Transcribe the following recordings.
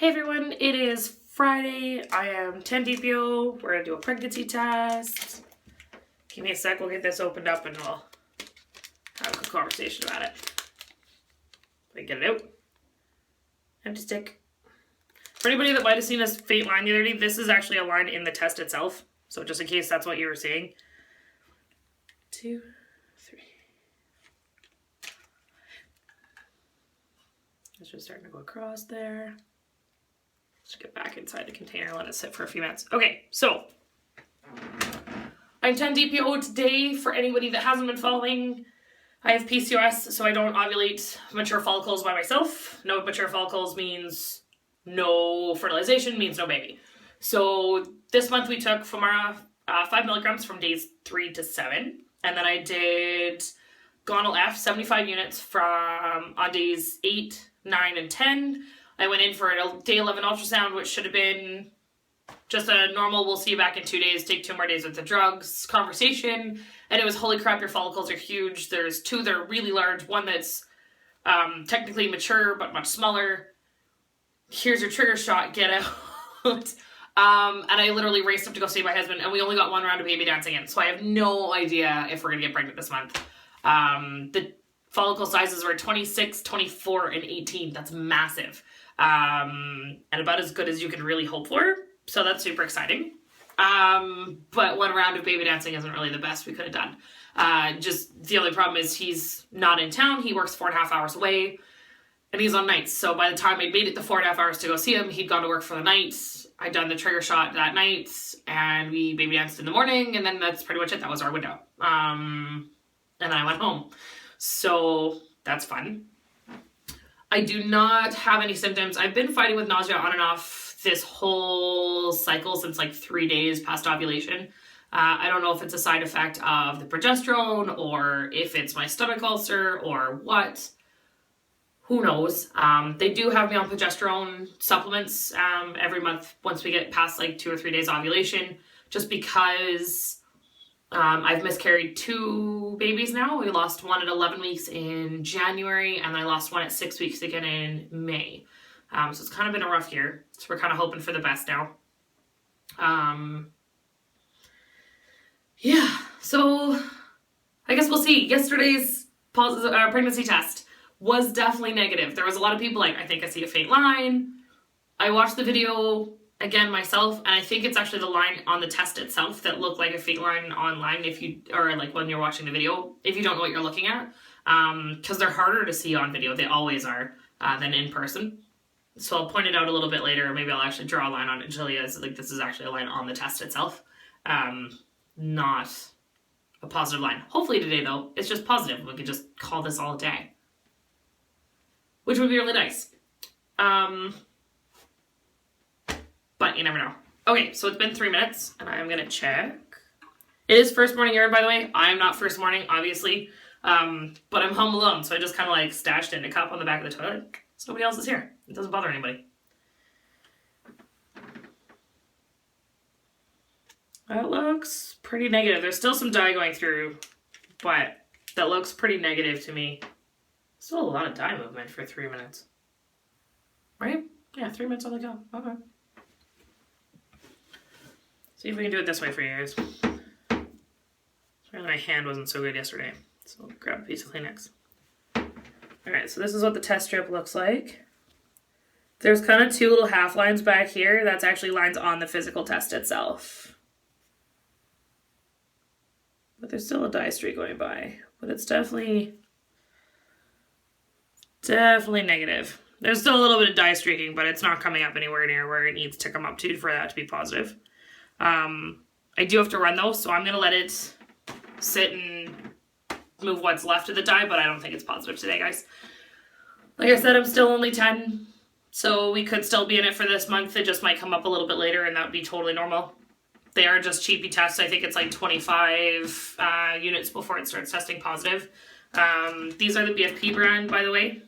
Hey everyone, it is Friday. I am 10 DPO. We're gonna do a pregnancy test. Give me a sec, we'll get this opened up and we'll have a conversation about it. Let me get it out. Empty stick. For anybody that might have seen this faint line the other day, this is actually a line in the test itself. So just in case that's what you were seeing. 2, 3. It's just starting to go across there. Let's get back inside the container, let it sit for a few minutes. Okay, so I'm 10 DPO today. For anybody that hasn't been following, I have PCOS, so I don't ovulate mature follicles by myself. No mature follicles means no fertilization, means no baby. So this month we took Femara 5 milligrams from days 3 to 7, and then I did Gonal F 75 units from on days 8, 9, and 10. I went in for a day 11 ultrasound, which should have been just a normal, we'll see you back in 2 days, take 2 more days with the drugs conversation. And it was, holy crap, your follicles are huge. There's 2 that are really large, one that's technically mature, but much smaller. Here's your trigger shot, get out. And I literally raced up to go see my husband, and we only got 1 round of baby dancing in. So I have no idea if we're gonna get pregnant this month. The follicle sizes were 26, 24, and 18. That's massive. And about as good as you can really hope for. So that's super exciting. But 1 round of baby dancing isn't really the best we could have done. Just the only problem is he's not in town. He works 4.5 hours away and he's on nights. So by the time I made it the 4.5 hours to go see him, he'd gone to work for the night. I'd done the trigger shot that night and we baby danced in the morning, and then that's pretty much it. That was our window. And then I went home. So that's fun. I do not have any symptoms. I've been fighting with nausea on and off this whole cycle since like 3 days past ovulation. I don't know if it's a side effect of the progesterone or if it's my stomach ulcer or what. Who knows? They do have me on progesterone supplements every month once we get past like 2 or 3 days ovulation, just because I've miscarried 2 babies now. We lost 1 at 11 weeks in January, and I lost 1 at 6 weeks again in May. So it's kind of been a rough year. So we're kind of hoping for the best now. Yeah, so I guess we'll see. Yesterday's pregnancy test was definitely negative. There was a lot of people like, I think I see a faint line. I watched the video again myself, and I think it's actually the line on the test itself that looked like a faint line online, or like when you're watching the video, if you don't know what you're looking at, because they're harder to see on video. They always are, than in person. So I'll point it out a little bit later, or maybe I'll actually draw a line on it. Julia is like, this is actually a line on the test itself, not a positive line. Hopefully today though, it's just positive. We could just call this all a day, which would be really nice. But you never know. Okay, so it's been 3 minutes, and I'm gonna check. It is first morning urine, by the way. I'm not first morning, obviously, but I'm home alone, so I just kind of like stashed it in a cup on the back of the toilet. So nobody else is here. It doesn't bother anybody. That looks pretty negative. There's still some dye going through, but that looks pretty negative to me. Still a lot of dye movement for 3 minutes. Right? Yeah, 3 minutes on the go. Okay. See if we can do it this way for you guys. Apparently my hand wasn't so good yesterday, so I'll grab a piece of Kleenex. Alright, so this is what the test strip looks like. There's kind of 2 little half lines back here. That's actually lines on the physical test itself. But there's still a dye streak going by. But it's definitely negative. There's still a little bit of dye streaking, but it's not coming up anywhere near where it needs to come up to for that to be positive. I do have to run though, so I'm going to let it sit and move what's left of the dye, but I don't think it's positive today, guys. Like I said, I'm still only 10, so we could still be in it for this month. It just might come up a little bit later, and that would be totally normal. They are just cheapy tests. I think it's like 25 units before it starts testing positive. These are the BFP brand, by the way.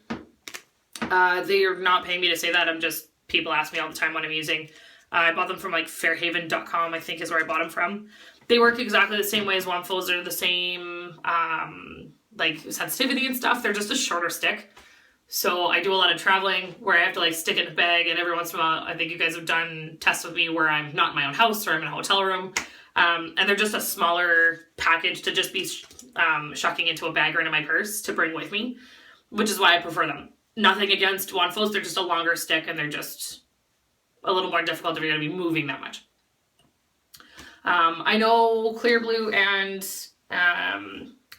They are not paying me to say that. People ask me all the time what I'm using. I bought them from like fairhaven.com, I think is where I bought them from. They work exactly the same way as Wamfos. They're the same like sensitivity and stuff. They're just a shorter stick. So I do a lot of traveling where I have to like stick it in a bag, and every once in a while, I think you guys have done tests with me where I'm not in my own house or I'm in a hotel room. And they're just a smaller package to just be shucking into a bag or into my purse to bring with me, which is why I prefer them. Nothing against Wanfos, they're just a longer stick and they're just a little more difficult if you're going to be moving that much. I know Clear Blue and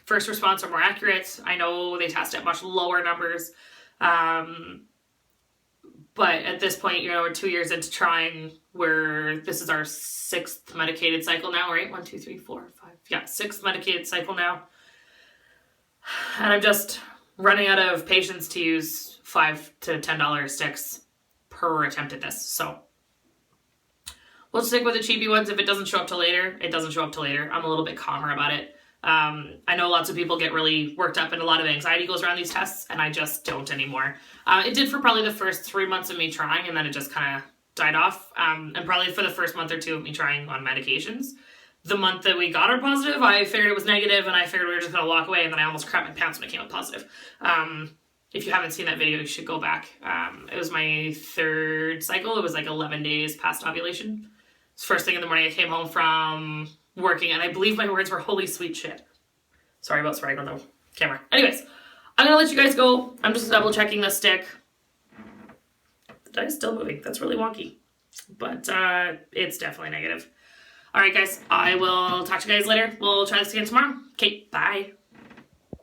First Response are more accurate. I know they test at much lower numbers. But at this point, you know, we're 2 years into trying, where this is our 6th medicated cycle now, right? 1, 2, 3, 4, 5. Yeah, 6th medicated cycle now. And I'm just running out of patience to use $5 to $10 sticks per attempt at this. So we'll stick with the cheapy ones. If it doesn't show up till later, it doesn't show up till later. I'm a little bit calmer about it. I know lots of people get really worked up and a lot of anxiety goes around these tests, and I just don't anymore. It did for probably the first 3 months of me trying, and then it just kind of died off. And probably for the first month or 2 of me trying on medications. The month that we got our positive, I figured it was negative, and I figured we were just going to walk away, and then I almost crapped my pants when it came out positive. If you haven't seen that video, you should go back. It was my 3rd cycle. It was like 11 days past ovulation. It's first thing in the morning. I came home from working, and I believe my words were holy sweet shit. Sorry about swearing on the camera. Anyways, I'm gonna let you guys go. I'm just double checking the stick. The die is still moving. That's really wonky, but it's definitely negative. All right, guys, I will talk to you guys later. We'll try this again tomorrow. Okay, bye.